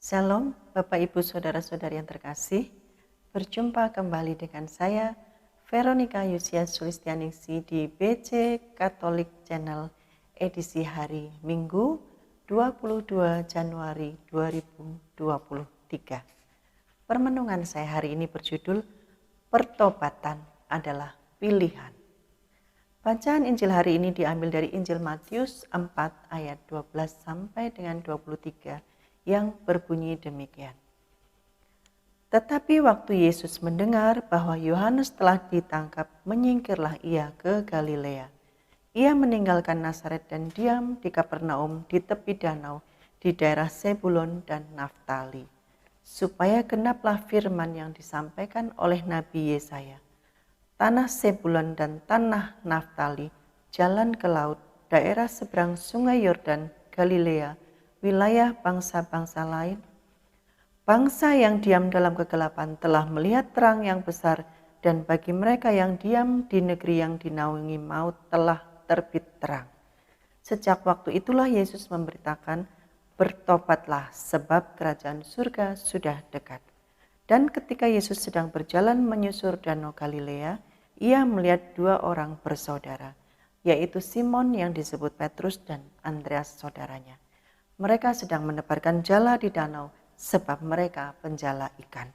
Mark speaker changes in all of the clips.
Speaker 1: Shalom, Bapak Ibu Saudara-saudari yang terkasih. Berjumpa kembali dengan saya, Veronica Yusia Sulistianingsi di BC Katolik Channel edisi hari Minggu 22 Januari 2023. Permenungan saya hari ini berjudul Pertobatan adalah Pilihan. Bacaan Injil hari ini diambil dari Injil Matius 4 ayat 12 sampai dengan 23 yang berbunyi demikian. Tetapi waktu Yesus mendengar bahwa Yohanes telah ditangkap, menyingkirlah ia ke Galilea. Ia meninggalkan Nazaret dan diam di Kapernaum di tepi danau di daerah Zebulon dan Naftali, supaya genaplah firman yang disampaikan oleh Nabi Yesaya. Tanah Zebulon dan tanah Naftali, jalan ke laut, daerah seberang sungai Yordan, Galilea, wilayah bangsa-bangsa lain. Bangsa yang diam dalam kegelapan telah melihat terang yang besar, dan bagi mereka yang diam di negeri yang dinaungi maut telah terbit terang. Sejak waktu itulah Yesus memberitakan, bertobatlah sebab kerajaan surga sudah dekat. Dan ketika Yesus sedang berjalan menyusur danau Galilea, ia melihat dua orang bersaudara, yaitu Simon yang disebut Petrus dan Andreas saudaranya. Mereka sedang menebarkan jala di danau sebab mereka penjala ikan.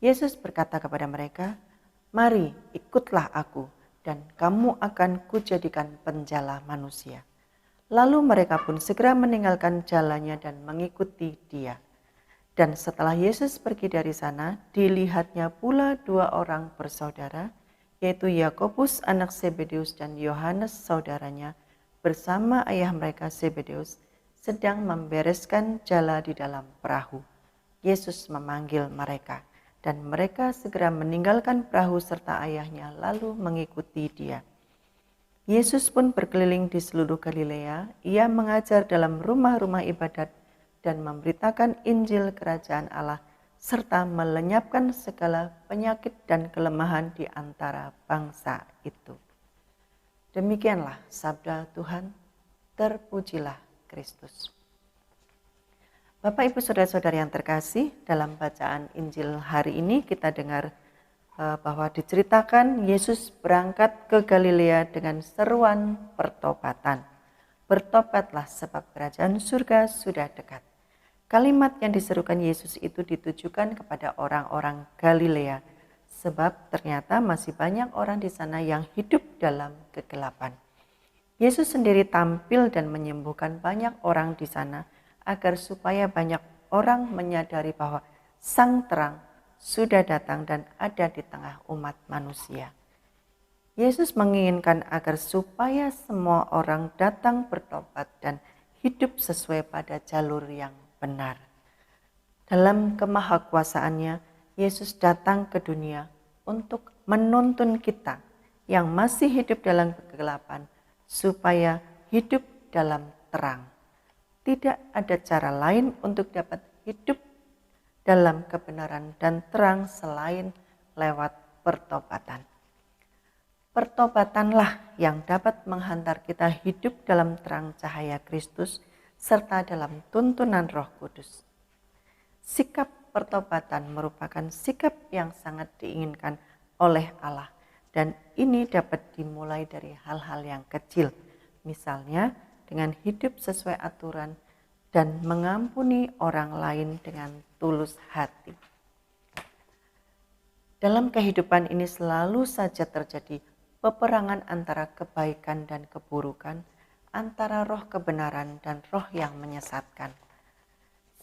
Speaker 1: Yesus berkata kepada mereka, "Mari ikutlah aku dan kamu akan kujadikan penjala manusia." Lalu mereka pun segera meninggalkan jalannya dan mengikuti dia. Dan setelah Yesus pergi dari sana, dilihatnya pula dua orang bersaudara, yaitu Yakobus anak Zebedeus dan Yohanes saudaranya, bersama ayah mereka Zebedeus, sedang membereskan jala di dalam perahu. Yesus memanggil mereka, dan mereka segera meninggalkan perahu serta ayahnya lalu mengikuti dia. Yesus pun berkeliling di seluruh Galilea, ia mengajar dalam rumah-rumah ibadat dan memberitakan Injil Kerajaan Allah, serta melenyapkan segala penyakit dan kelemahan di antara bangsa itu. Demikianlah sabda Tuhan, terpujilah Kristus. Bapak Ibu Saudara-saudari yang terkasih, dalam bacaan Injil hari ini kita dengar bahwa diceritakan Yesus berangkat ke Galilea dengan seruan pertobatan. Bertobatlah sebab kerajaan surga sudah dekat. Kalimat yang diserukan Yesus itu ditujukan kepada orang-orang Galilea, sebab ternyata masih banyak orang di sana yang hidup dalam kegelapan. Yesus sendiri tampil dan menyembuhkan banyak orang di sana agar supaya banyak orang menyadari bahwa Sang Terang sudah datang dan ada di tengah umat manusia. Yesus menginginkan agar supaya semua orang datang bertobat dan hidup sesuai pada jalur yang benar. Dalam kemahakuasaannya, Yesus datang ke dunia untuk menuntun kita yang masih hidup dalam kegelapan supaya hidup dalam terang. Tidak ada cara lain untuk dapat hidup dalam kebenaran dan terang selain lewat pertobatan. Pertobatanlah yang dapat menghantar kita hidup dalam terang cahaya Kristus serta dalam tuntunan Roh Kudus. Sikap pertobatan merupakan sikap yang sangat diinginkan oleh Allah. Dan ini dapat dimulai dari hal-hal yang kecil, misalnya dengan hidup sesuai aturan dan mengampuni orang lain dengan tulus hati. Dalam kehidupan ini selalu saja terjadi peperangan antara kebaikan dan keburukan, antara roh kebenaran dan roh yang menyesatkan.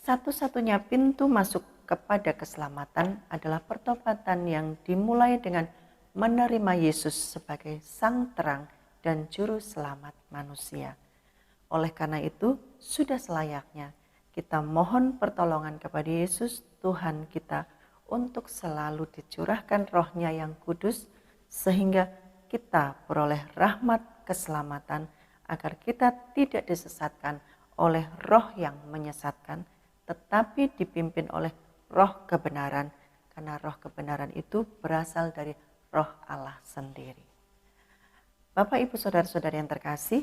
Speaker 1: Satu-satunya pintu masuk kepada keselamatan adalah pertobatan yang dimulai dengan menerima Yesus sebagai Sang Terang dan Juru Selamat manusia. Oleh karena itu, sudah selayaknya kita mohon pertolongan kepada Yesus Tuhan kita untuk selalu dicurahkan Roh-Nya yang kudus, sehingga kita beroleh rahmat keselamatan agar kita tidak disesatkan oleh roh yang menyesatkan, tetapi dipimpin oleh roh kebenaran, karena roh kebenaran itu berasal dari Roh Allah sendiri. Bapak Ibu Saudara-saudari yang terkasih,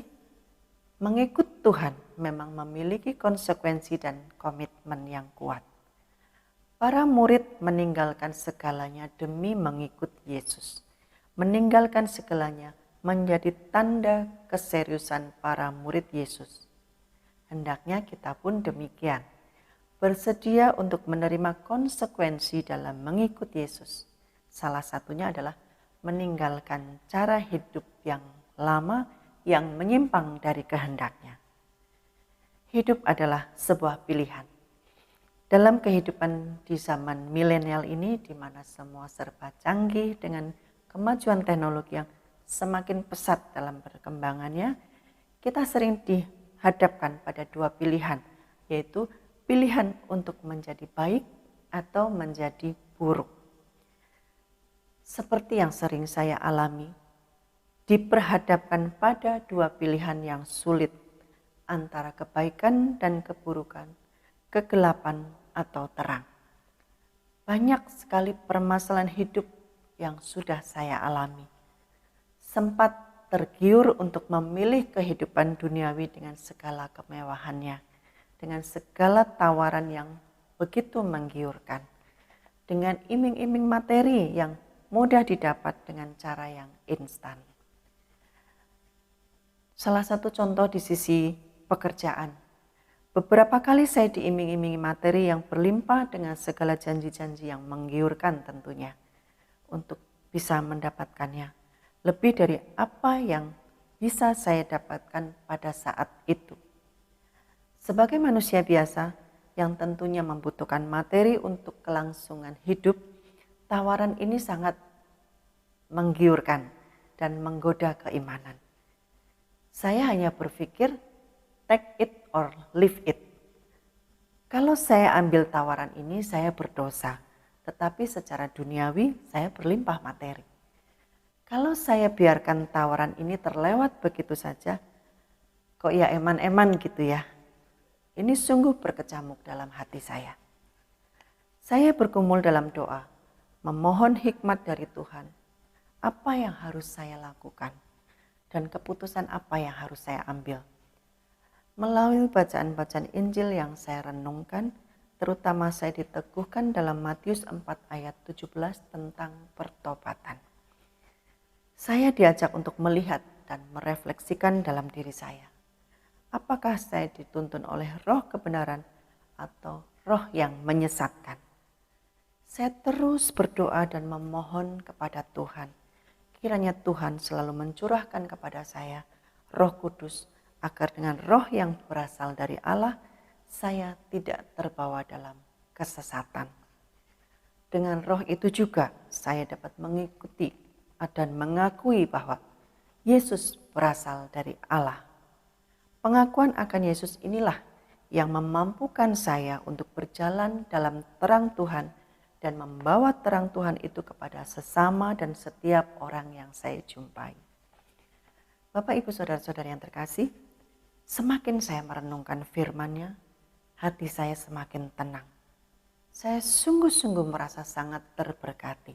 Speaker 1: Mengikut Tuhan memang memiliki konsekuensi dan komitmen yang kuat. Para murid meninggalkan segalanya demi mengikut Yesus. Meninggalkan segalanya menjadi tanda keseriusan para murid Yesus. Hendaknya kita pun demikian, bersedia untuk menerima konsekuensi dalam mengikut Yesus. Salah satunya adalah meninggalkan cara hidup yang lama yang menyimpang dari kehendaknya. Hidup adalah sebuah pilihan. Dalam kehidupan di zaman milenial ini, di mana semua serba canggih dengan kemajuan teknologi yang semakin pesat dalam perkembangannya, kita sering dihadapkan pada dua pilihan, yaitu pilihan untuk menjadi baik atau menjadi buruk. Seperti yang sering saya alami, diperhadapkan pada dua pilihan yang sulit antara kebaikan dan keburukan, kegelapan atau terang. Banyak sekali permasalahan hidup yang sudah saya alami. Sempat tergiur untuk memilih kehidupan duniawi dengan segala kemewahannya, dengan segala tawaran yang begitu menggiurkan, dengan iming-iming materi yang mudah didapat dengan cara yang instan. Salah satu contoh di sisi pekerjaan. Beberapa kali saya diiming-imingi materi yang berlimpah dengan segala janji-janji yang menggiurkan tentunya untuk bisa mendapatkannya. Lebih dari apa yang bisa saya dapatkan pada saat itu. Sebagai manusia biasa yang tentunya membutuhkan materi untuk kelangsungan hidup, tawaran ini sangat menggiurkan dan menggoda keimanan. Saya hanya berpikir, take it or leave it. Kalau saya ambil tawaran ini, saya berdosa. Tetapi secara duniawi, saya berlimpah materi. Kalau saya biarkan tawaran ini terlewat begitu saja, kok ya eman-eman gitu ya. Ini sungguh berkecamuk dalam hati saya. Saya bergumul dalam doa, memohon hikmat dari Tuhan. Apa yang harus saya lakukan? Dan keputusan apa yang harus saya ambil. Melalui bacaan-bacaan Injil yang saya renungkan, terutama saya diteguhkan dalam Matius 4 ayat 17 tentang pertobatan. Saya diajak untuk melihat dan merefleksikan dalam diri saya. Apakah saya dituntun oleh roh kebenaran atau roh yang menyesatkan? Saya terus berdoa dan memohon kepada Tuhan. Kiranya Tuhan selalu mencurahkan kepada saya Roh Kudus agar dengan roh yang berasal dari Allah saya tidak terbawa dalam kesesatan. Dengan roh itu juga saya dapat mengikuti dan mengakui bahwa Yesus berasal dari Allah. Pengakuan akan Yesus inilah yang memampukan saya untuk berjalan dalam terang Tuhan dan membawa terang Tuhan itu kepada sesama dan setiap orang yang saya jumpai. Bapak, Ibu, Saudara-saudara yang terkasih, semakin saya merenungkan firman-Nya, hati saya semakin tenang. Saya sungguh-sungguh merasa sangat terberkati.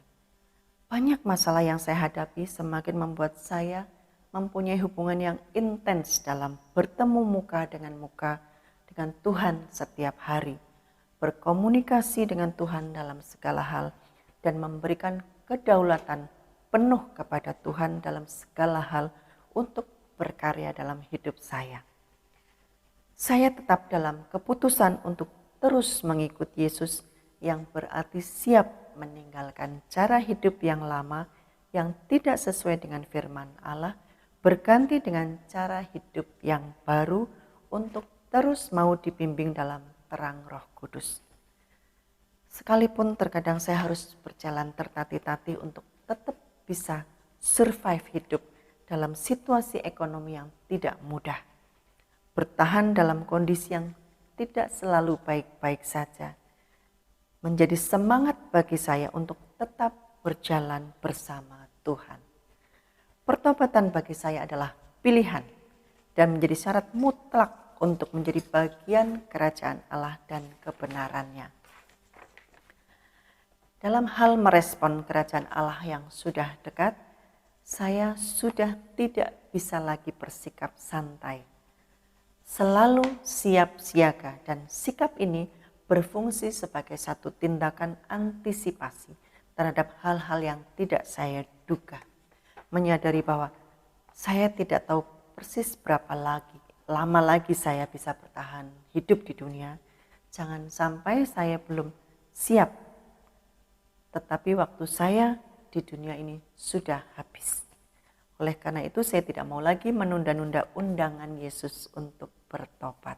Speaker 1: Banyak masalah yang saya hadapi semakin membuat saya mempunyai hubungan yang intens dalam bertemu muka dengan Tuhan setiap hari. Berkomunikasi dengan Tuhan dalam segala hal dan memberikan kedaulatan penuh kepada Tuhan dalam segala hal untuk berkarya dalam hidup saya. Saya tetap dalam keputusan untuk terus mengikut Yesus yang berarti siap meninggalkan cara hidup yang lama yang tidak sesuai dengan firman Allah, berganti dengan cara hidup yang baru untuk terus mau dibimbing dalam terang Roh Kudus. Sekalipun terkadang saya harus berjalan tertatih-tatih untuk tetap bisa survive hidup dalam situasi ekonomi yang tidak mudah. Bertahan dalam kondisi yang tidak selalu baik-baik saja. Menjadi semangat bagi saya untuk tetap berjalan bersama Tuhan. Pertobatan bagi saya adalah pilihan dan menjadi syarat mutlak untuk menjadi bagian kerajaan Allah dan kebenarannya. Dalam hal merespon kerajaan Allah yang sudah dekat, saya sudah tidak bisa lagi bersikap santai. selalu siap siaga, dan sikap ini berfungsi sebagai satu tindakan antisipasi terhadap hal-hal yang tidak saya duga. Menyadari bahwa saya tidak tahu persis lama lagi saya bisa bertahan hidup di dunia. Jangan sampai saya belum siap, tetapi waktu saya di dunia ini sudah habis. Oleh karena itu saya tidak mau lagi menunda-nunda undangan Yesus untuk bertobat.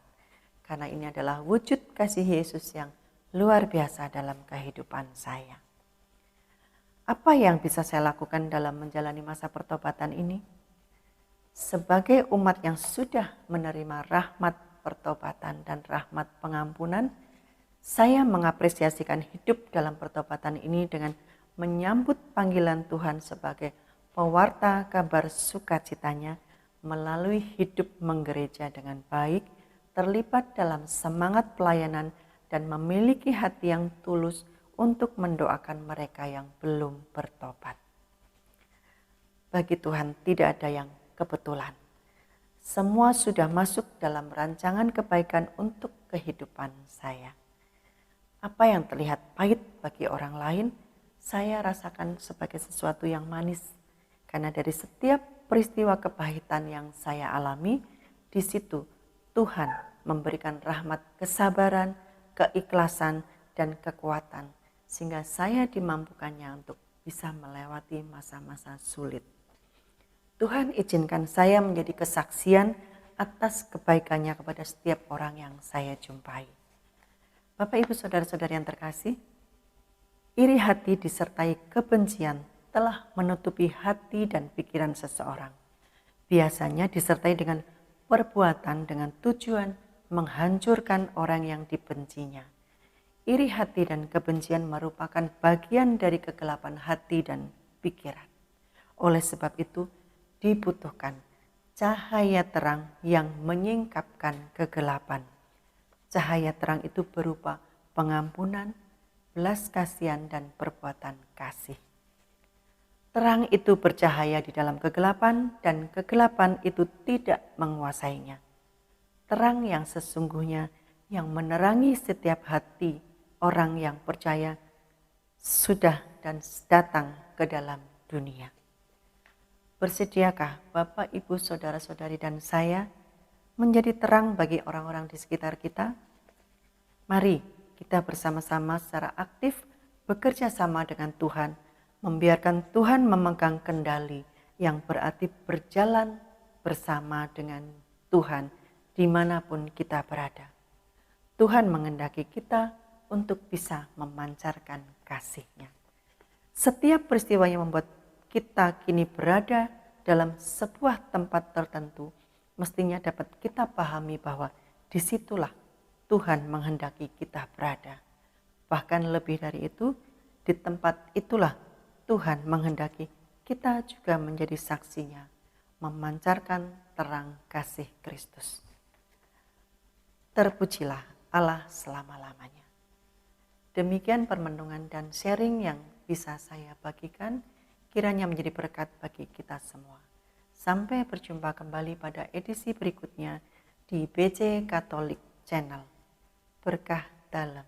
Speaker 1: Karena ini adalah wujud kasih Yesus yang luar biasa dalam kehidupan saya. Apa yang bisa saya lakukan dalam menjalani masa pertobatan ini? Sebagai umat yang sudah menerima rahmat pertobatan dan rahmat pengampunan, saya mengapresiasikan hidup dalam pertobatan ini dengan menyambut panggilan Tuhan sebagai pewarta kabar sukacitanya melalui hidup menggereja dengan baik, terlibat dalam semangat pelayanan dan memiliki hati yang tulus untuk mendoakan mereka yang belum bertobat. Bagi Tuhan tidak ada yang kebetulan. Semua sudah masuk dalam rancangan kebaikan untuk kehidupan saya. Apa yang terlihat pahit bagi orang lain, saya rasakan sebagai sesuatu yang manis. Karena dari setiap peristiwa kepahitan yang saya alami, di situ Tuhan memberikan rahmat kesabaran, keikhlasan, dan kekuatan. Sehingga saya dimampukannya untuk bisa melewati masa-masa sulit. Tuhan izinkan saya menjadi kesaksian atas kebaikannya kepada setiap orang yang saya jumpai. Bapak, Ibu, Saudara-saudari yang terkasih, iri hati disertai kebencian telah menutupi hati dan pikiran seseorang. Biasanya disertai dengan perbuatan dengan tujuan menghancurkan orang yang dibencinya. Iri hati dan kebencian merupakan bagian dari kegelapan hati dan pikiran. Oleh sebab itu, dibutuhkan cahaya terang yang menyingkapkan kegelapan. Cahaya terang itu berupa pengampunan, belas kasihan, dan perbuatan kasih. Terang itu bercahaya di dalam kegelapan dan kegelapan itu tidak menguasainya. Terang yang sesungguhnya yang menerangi setiap hati orang yang percaya sudah dan datang ke dalam dunia. Bersediakah Bapak, Ibu, Saudara-saudari dan saya menjadi terang bagi orang-orang di sekitar kita? Mari kita bersama-sama secara aktif bekerja sama dengan Tuhan, membiarkan Tuhan memegang kendali yang berarti berjalan bersama dengan Tuhan dimanapun kita berada. Tuhan menghendaki kita untuk bisa memancarkan kasih-Nya. Setiap peristiwa yang membuat kita kini berada dalam sebuah tempat tertentu, mestinya dapat kita pahami bahwa disitulah Tuhan menghendaki kita berada. Bahkan lebih dari itu, di tempat itulah Tuhan menghendaki kita juga menjadi saksinya, memancarkan terang kasih Kristus. Terpujilah Allah selama-lamanya. Demikian permenungan dan sharing yang bisa saya bagikan, kiranya menjadi berkat bagi kita semua. Sampai berjumpa kembali pada edisi berikutnya di BJ Katolik Channel. Berkah dalam